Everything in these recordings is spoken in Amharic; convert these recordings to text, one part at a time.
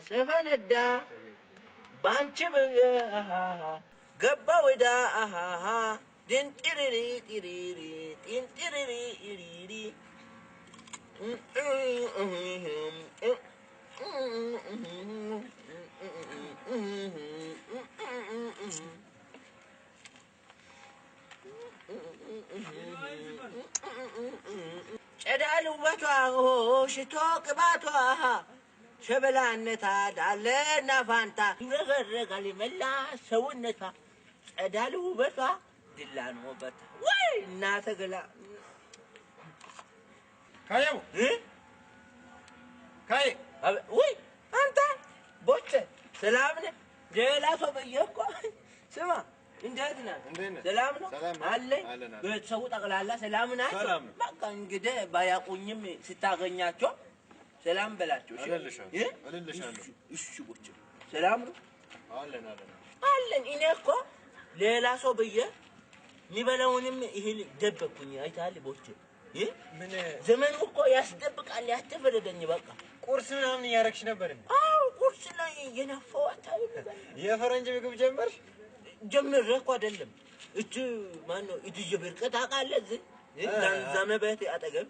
سفندا بانشي قبا ودا دين تيريري تيريري دين تيريري تيريري شدالو بتوا شتوك بتوا شبلانتا دالنا فانتا نغرق لي ملا سونتا شدالو بتوا دلانو بتا وي ناتقلا كايو كاي وي انت بوتش سلامنا جيلاتو بيكو سما እንዴትና ሰላም ነው አለ በተሰው ጠቅላላ ሰላም ናቸው በቃ እንግዲህ ባያቁኝም ስታገኛቸው ሰላም በላቸው እሺ ቁጭ ሰላም ነው አለን እኔ እኮ ሌላ ሰው በየ ሊበላውንም ይሄን ደበኩኝ አይታል ቦቼ ምን ዘመኑ እኮ ያስደብቃል ያተፈረደኝ በቃ ቁርስ ምናምን ያረክሽ ነበር አው ቁርስ ላይ የነፈው አታይ የፈረንጅ ምግብ ጀመርሽ ጀምር እኮ አይደለም እቺ ማን ነው እጂ ጀብርቀት አቃለዝ ዛንዛመ ቤት አጠገብ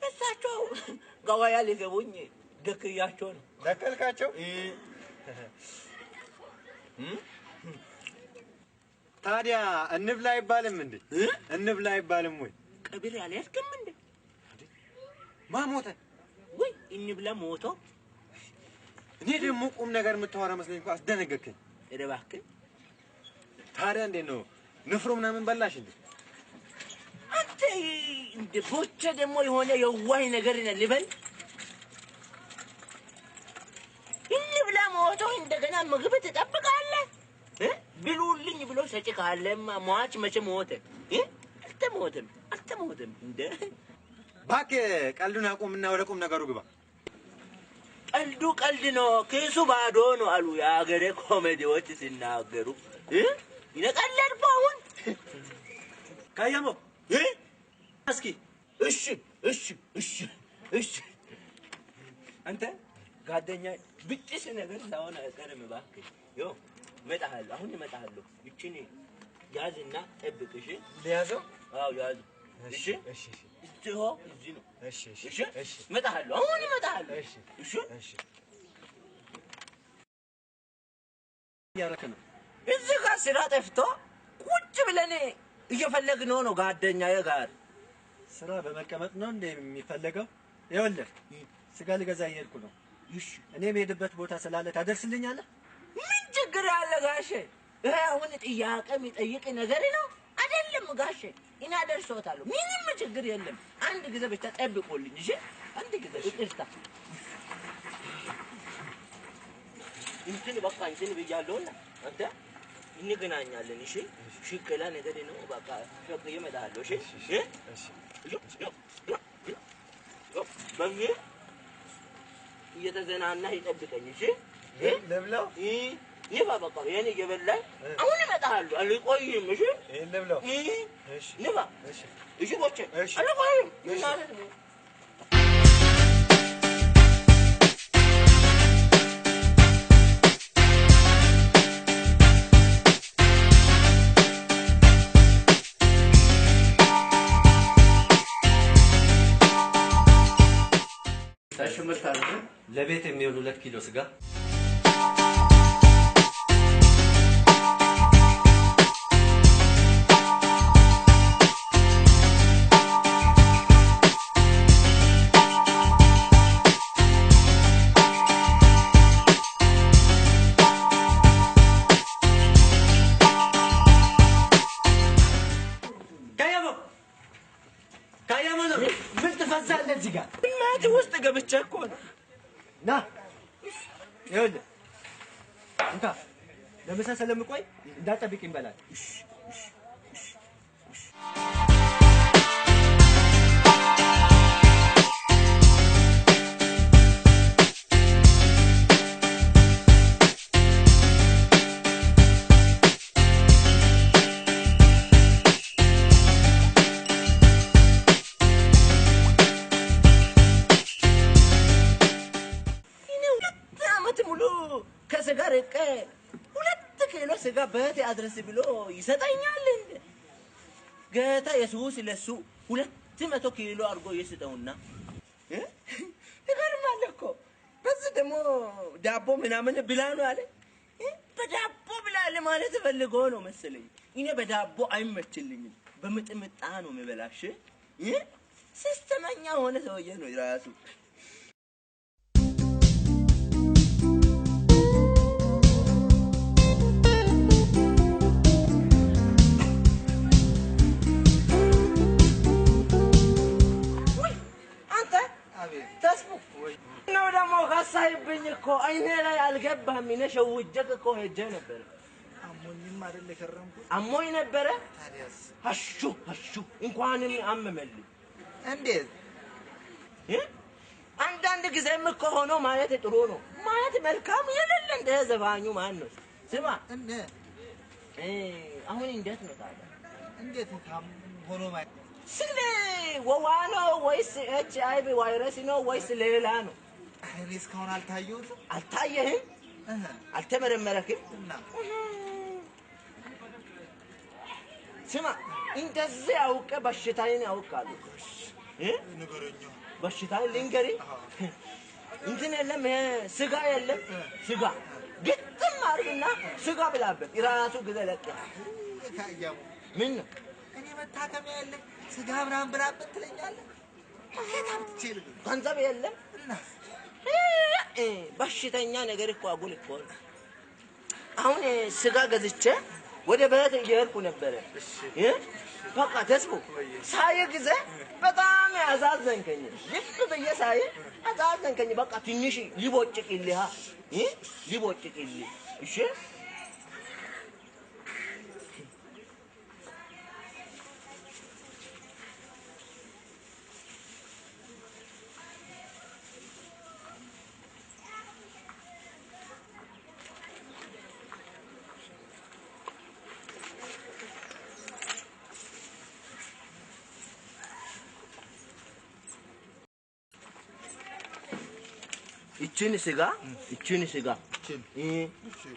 እሳቸው ጋዋያ ሊገቡኝ ደክያቸው ነው ደከልካቸው ታዲያ እንብላ አይባልም እንዴ እንብላ አይባልም ወይ ቀብር ያለስከም እንዴ ማሞተ ወይ እንብላ ሞቶ እኔ ደግሞ ቁም ነገር የምታወራ መስለኝ እንኳን አስደነገከኝ እባክህ ታዲያ እንዴ ነው ንፍሮ ምናምን በላሽ እንዴ አንተ እንደ ቦቼ ደግሞ የሆነ የዋይ ነገር ልበል እንብላ ሞቶ እንደገና ምግብ ትጠብቃለህ ብሉልኝ ብሎ ሰጭካለማ ሟች መቼ ሞተ አልተሞተም እንደ ባክ ቀልዱን አቁምና ወደ ቁም ነገሩ ግባ ቀልድ ነው ኬሱ ባዶ ነው አሉ ያገሬ ኮሜዲዎች ሲናገሩ ይነቀለድ ባውን ካያሞ እስኪ እሺ አንተ ጓደኛ ብጭስ ነገር ሳይሆን አይቀርም እባክህ ዮ እመጣለሁ አሁን እመጣለሁ እቺኒ ያዝና ጠብቅሽ ሊያዘው አው ያዝ እሺ እዚሁ እዚህ ነው እሺ እመጣለሁ አሁን እመጣለሁ እሺ ያረከ ነው እዚህ ጋር ስራ ጠፍቶ ቁጭ ብለን እየፈለግነው ነው ጓደኛዬ ጋር ስራ በመቀመጥ ነው እንደ የሚፈልገው ይኸውልህ ስጋ ልገዛ እየሄድኩ ነው እሺ እኔ የምሄድበት ቦታ ስላለ ታደርስልኛለህ ምን ችግር አለ ጋሼ ይሄ አሁን ጥያቄ የሚጠይቅ ነገር ነው አይደለም ጋሼ እኔ አደርሶታለሁ ምንም ችግር የለም አንድ ጊዜ ብቻ ጠብቁልኝ እሺ አንድ ጊዜ ይቅርታ እንትን በቃ እንትን ብያለሁና አንተ እንገናኛለን እሺ ሽከላ ነገር ነው በቃ ሸቀየ እመጣለሁ እሺ በየ እየተዘናና ይጠብቀኝ እሺ ለብለው ይባ በቃ የኔ እየበላኝ አሁን እመጣለሁ አልቆይም እሺ ለብለው እሺ ይባ እሺ ቦቼ አልቆይም ማለት ነው ለቤት የሚሆኑ 2 ኪሎ ስጋ ካያሞ ነው ምን ትፈዛለህ እዚህ ጋር እናት ውስጥ ገብቼ እኮ ና ይኸውልህ እንካ ለምሳ ስለምቆይ እንዳጠብቅኝ በላል ሰርቄ 2 ኪሎ ስጋ በቴ አድረስ ብሎ ይሰጠኛል እንዴ? ጌታ ኢየሱስ ለሱ 200 ኪሎ አድርጎ ይስጠውና ይገርማል እኮ። በዚህ ደግሞ ዳቦ ምናምን ብላ ነው አለ። በዳቦ ብላ ለማለት ፈልጎ ነው መሰለኝ። እኔ በዳቦ አይመችልኝም፣ በምጥምጣ ነው የምበላሽ። ሲስተመኛ ሆነ ሰውዬ ነው ራሱ። ሳይብኝ እኮ አይኔ ላይ አልገባም። እኔ ሸውጀክ እኮ ሄጄ ነበር። አሞኝም አይደል ከረምኩ አሞኝ ነበር። ታዲያስ ሀሹ እንኳንም አመመልኝ። እንዴት አንዳንድ ጊዜም እኮ ሆኖ ማየት ጥሩ ነው። ማየት መልካም የሌለ እንደ ዘባኙ ማን ነው? ስማ አሁን እንዴት ነው ታዲያ? እንዴት ሆኖ ማየት ስለ ወባ ነው ወይስ HIV ቫይረስ ነው ወይስ ሌላ ነው? እኔ እስካሁን አልታየሁትም። አልታየህም? አልተመረመረክም? ስማ እንደዚህ አውቀ በሽታዬን ያውቃሉ። ንገረኛ በሽታዬን ልንገርህ። እንትን የለም ስጋ የለም ስጋ ግጥም አድርግና ስጋ ብላበት ራሱ ጊዜ ለቀህ ምን ነው እኔ መታከሚያ የለም ስጋ ምናምን ብላበት ትለኛለህ? ገንዘብ የለም በሽተኛ ነገር እኮ አጉል እኮ ነው። አሁን ስጋ ገዝቼ ወደ ቤት እየሄድኩ ነበር። በቃ ተስቡ ሳየ ጊዜ በጣም ያዛዘንከኝ። ልብ ብዬ ሳየ አዛዘንከኝ። በቃ ትንሽ ሊቦጭቅልህ ሊቦጭቅልህ እሺ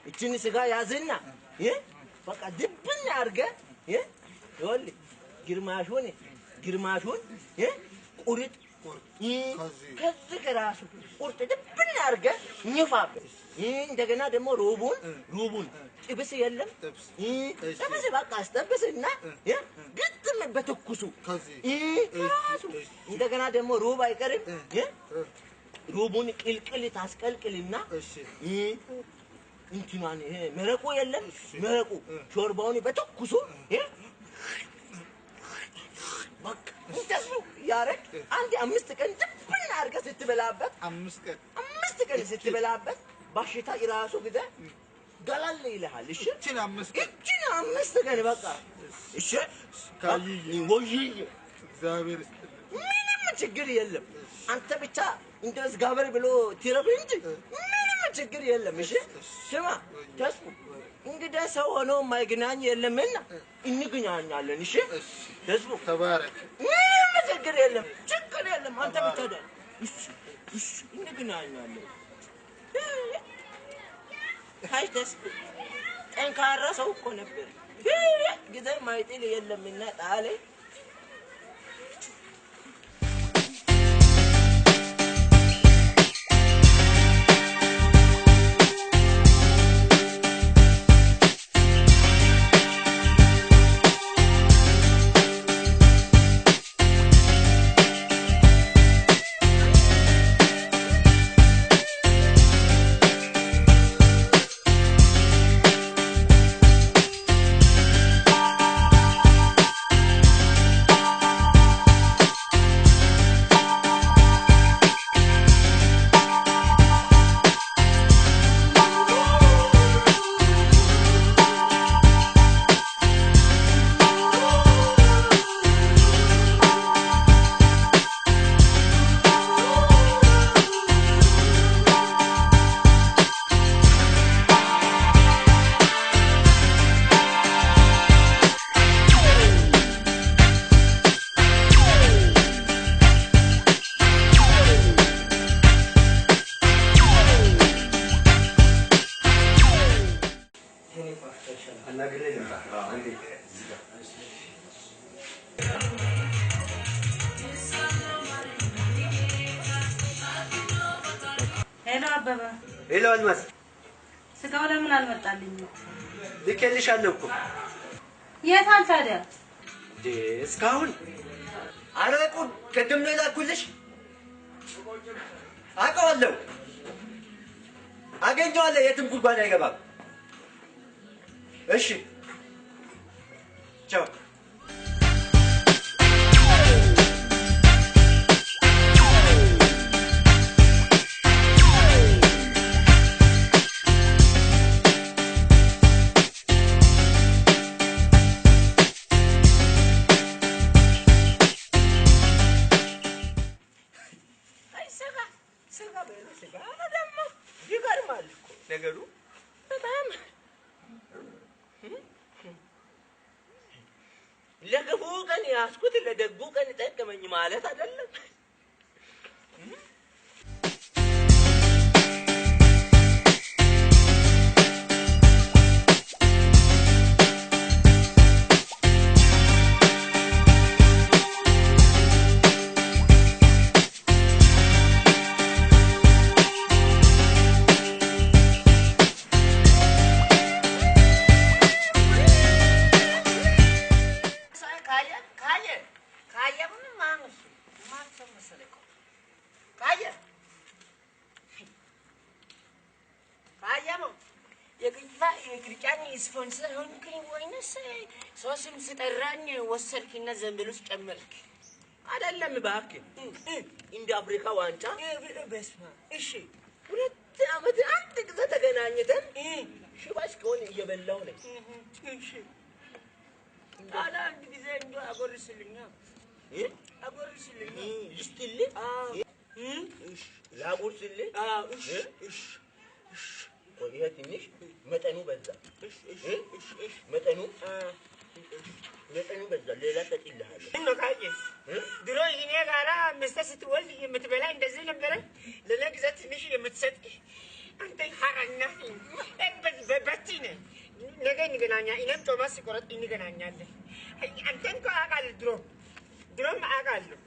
እቺን ስጋ ያዝና በቃ ድብን አድርገህ ይኸውልህ ግርማሹን ቁርጥ ከዚህ ከራሱ ቁርጥ ድብን አድርገህ ንፋበት። እንደገና ደግሞ ሩቡን ጥብስ የለም ጥብስ በቃ አስጠብስና ግጥም በትኩሱ ራሱ እንደገና ደግሞ ሩብ አይቀርም። ሩቡን ቅልቅል ታስቀልቅልና እንትማን መረቁ የለም መረቁ ሾርባውን በትኩሱ በቃ እንደሱ ያረክ አንድ 5 ቀን ድብን አድርገህ ስትበላበት 5 ቀን ስትበላበት በሽታ ይራሱ ግደ ገላል ይልሃል። እሺ እቺን 5 ቀን በቃ እሺ ወይዬ እግዚአብሔር ምንም ችግር የለም። አንተ ብቻ እንደስ ጋበር ብሎ ትረብ እንጂ ምንም ችግር የለም። እሺ ስማ ተስፉ እንግዲህ ሰው ሆኖ ማይገናኝ የለምና እንገናኛለን። እሺ ተስፉ ተባረክ። ምንም ችግር የለም አንተ ብቻ ደስ እሺ እንገናኛለን። ሃይ ተስፉ ጠንካራ ሰው እኮ ነበር። ጊዜ ማይጥል የለምና ጣለ ሄሎ አበባ። ሄሎ አልማዝ። ስጋው ለምን አልመጣልኝም? ልኬልሻለሁ እኮ። የት አለ ታዲያ? እስካሁን አረቁ ቅድም ነው የላኩልሽ። አውቀዋለሁ፣ አገኘዋለሁ። የትም ጉድጓድ አይገባም። እሺ ቻው። ነገሩ በጣም ለክፉ ቀን ያስኩት ለደጉ ቀን ጠቀመኝ ማለት አይደለም። ስፖንሰር ሆንክኝ ወይንስ ሶስም ስጠራኝ ወሰድክና ዘንብል ውስጥ ጨመርክ? አይደለም እባክህ፣ እንደ አፍሪካ ዋንጫ በስመ አብ። እሺ 2 ዓመት አንድ ጊዜ ተገናኝተን ሽባሽ ከሆነ እየበላሁ ነኝ። እሺ አላ አንድ ጊዜ እንደው አጎርስልኛ አጎርስልኝ ልስጥልኝ። እሺ ላጎርስልኝ። እሺ እሺ እሺ ይሄ ትንሽ መጠኑ በዛ። መጠኑ በዛ። ሌላ ሰጥልሃለሁ። ነው ካየ ድሮ እኔ ጋራ መስጠት ስትወልድ የምትበላ እንደዚህ ነበረ። ለኔ ጊዜ ትንሽ የምትሰጥ አንተ ሀራና በበቲ ነህ። ነገ እንገናኛ። እኔም ቶማስ ሲቆረጥ እንገናኛለን። አንተን እኮ አውቃለሁ። ድሮም አውቃለሁ።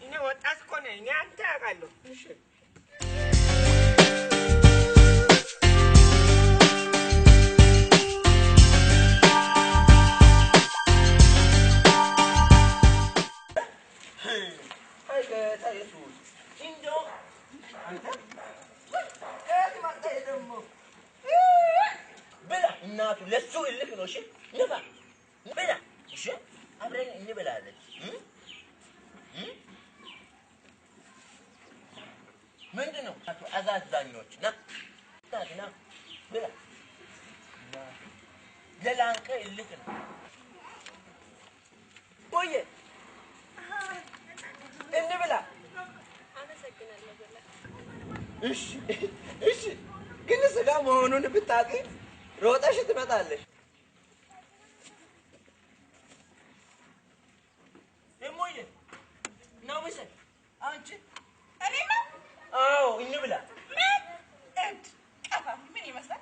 እኔ ወጣት እኮ ነኝ። እኔ አንተ አውቃለሁ። እሺ እናቱ ለሱ እልክ ነው። እሺ ንባ ብላ። እሺ አብረን እንበላለን። ምንድን ነው አዛዛኞች? ና ብላ። ለላንቀ እልክ ነው። ቆየ እንብላ። እሺ እሺ፣ ግን ስጋ መሆኑን ብታውቂ ሮጠሽ ትመጣለሽ። እሙዬ ነው መሰል አንቺ። እኔማ አዎ እንብላ። ምን ይመስላል?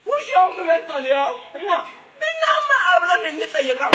ውሻው መጥቷል። ያው እናማ አብረን እንጠየቀው